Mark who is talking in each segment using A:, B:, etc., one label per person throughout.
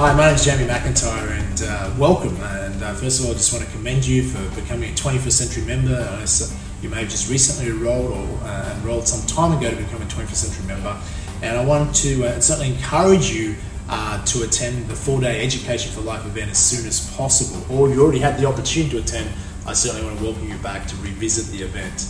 A: Hi, my name is Jamie McIntyre and welcome. And first of all, I just want to commend you for becoming a 21st Century member. You may have just recently enrolled or enrolled some time ago to become a 21st Century member. And I want to certainly encourage you to attend the 4-day Education for Life event as soon as possible. Or if you already had the opportunity to attend, I certainly want to welcome you back to revisit the event.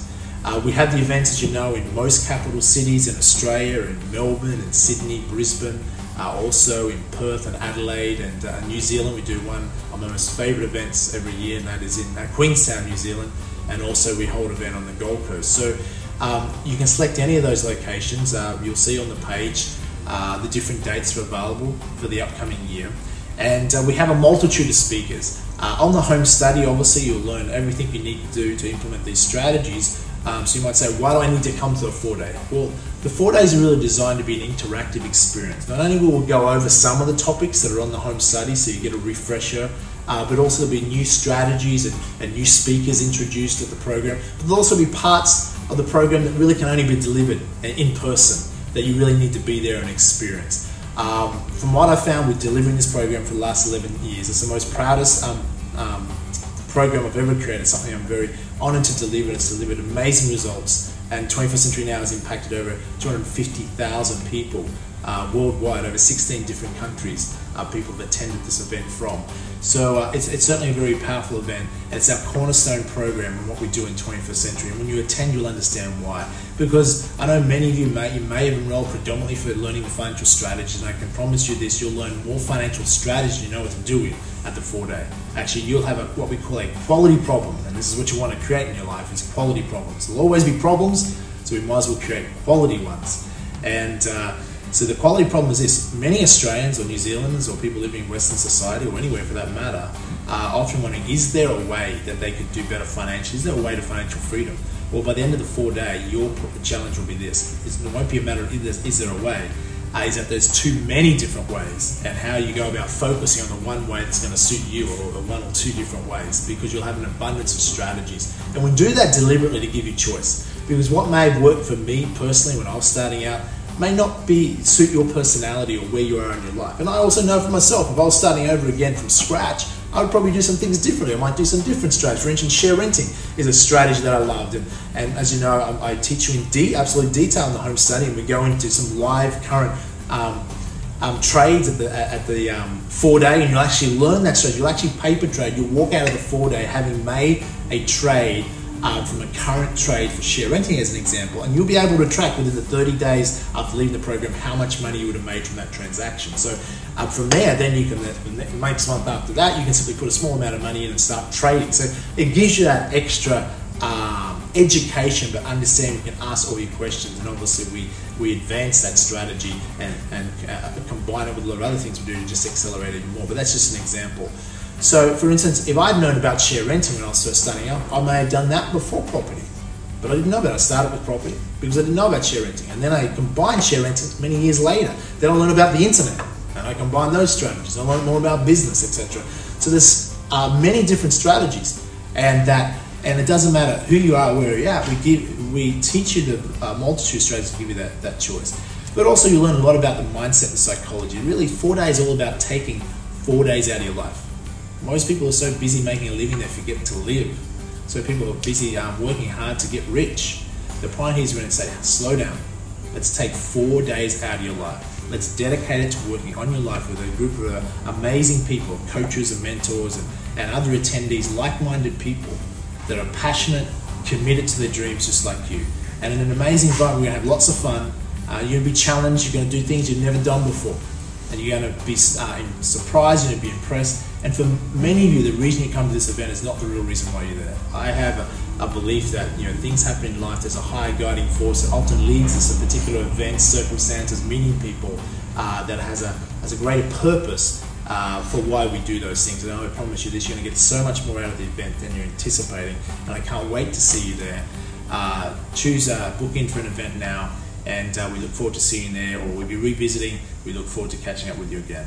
A: We have the events, as you know, in most capital cities in Australia, in Melbourne, in Sydney, Brisbane, also in Perth and Adelaide and New Zealand. We do one of my most favourite events every year, and that is in Queenstown, New Zealand, and also we hold an event on the Gold Coast. So you can select any of those locations. You'll see on the page the different dates are available for the upcoming year. And we have a multitude of speakers. On the home study, obviously, you'll learn everything you need to do to implement these strategies. So you might say, why do I need to come to a 4-day? Well, the 4 days are really designed to be an interactive experience. Not only will we go over some of the topics that are on the home study, so you get a refresher, but also there'll be new strategies and new speakers introduced at the program. But there'll also be parts of the program that really can only be delivered in person, that you really need to be there and experience. From what I've found with delivering this program for the last 11 years, it's the most proudest program I've ever created, something I'm very honoured to deliver. It's delivered amazing results, and 21st Century Now has impacted over 250,000 people worldwide, over 16 different countries, people have attended this event from. So it's certainly a very powerful event, and it's our cornerstone program and what we do in 21st Century. And when you attend, you'll understand why. Because I know many of you may have enrolled predominantly for learning the financial strategies, and I can promise you this, you'll learn more financial strategy you know what to do with at the 4-day. Actually, you'll have what we call a quality problem, and this is what you want to create in your life, is quality problems. There'll always be problems, so we might as well create quality ones. And so the quality problem is this: many Australians or New Zealanders or people living in Western society, or anywhere for that matter, are often wondering, is there a way that they could do better financially? Is there a way to financial freedom? Well, by the end of the 4-day, your challenge will be this. It won't be a matter of is there a way, is that there's too many different ways, and how you go about focusing on the one way that's going to suit you, or the one or two different ways, because you'll have an abundance of strategies. And we do that deliberately to give you choice, because what may have worked for me personally when I was starting out may not suit your personality or where you are in your life. And I also know for myself, if I was starting over again from scratch, I would probably do some things differently. I might do some different strategies. For instance, share renting is a strategy that I loved. And as you know, I teach you in absolute detail in the home study, and we go into some live current trades at the 4-day, and you'll actually learn that strategy. You'll actually paper trade. You'll walk out of the 4-day having made a trade from a current trade for share renting as an example, and you'll be able to track within the 30 days after leaving the program how much money you would have made from that transaction. So from there, then you can, the next month after that, you can simply put a small amount of money in and start trading. So it gives you that extra education, but understand you can ask all your questions, and obviously we advance that strategy and combine it with a lot of other things we do to just accelerate it even more. But that's just an example. So, for instance, if I'd known about share renting when I was first starting out, I may have done that before property. But I didn't know about it. I started with property because I didn't know about share renting. And then I combined share renting many years later. Then I learned about the internet, and I combined those strategies. I learned more about business, etc. So there's many different strategies, and it doesn't matter who you are, where you're at. We teach you the multitude of strategies to give you that choice. But also you learn a lot about the mindset and psychology. Really, 4 days is all about taking 4 days out of your life. Most people are so busy making a living they forget to live. So people are busy working hard to get rich. The point here is we're going to say, slow down. Let's take 4 days out of your life. Let's dedicate it to working on your life with a group of amazing people, coaches and mentors and other attendees, like-minded people that are passionate, committed to their dreams just like you. And in an amazing environment, we're going to have lots of fun. You're going to be challenged. You're going to do things you've never done before. And you're going to be surprised, you're going to be impressed. And for many of you, the reason you come to this event is not the real reason why you're there. I have a belief that things happen in life, there's a higher guiding force that often leads us to particular events, circumstances, meeting people that has a greater purpose for why we do those things. And I promise you this, you're going to get so much more out of the event than you're anticipating. And I can't wait to see you there. Book in for an event now, and we look forward to seeing you there, or we'll be revisiting. We look forward to catching up with you again.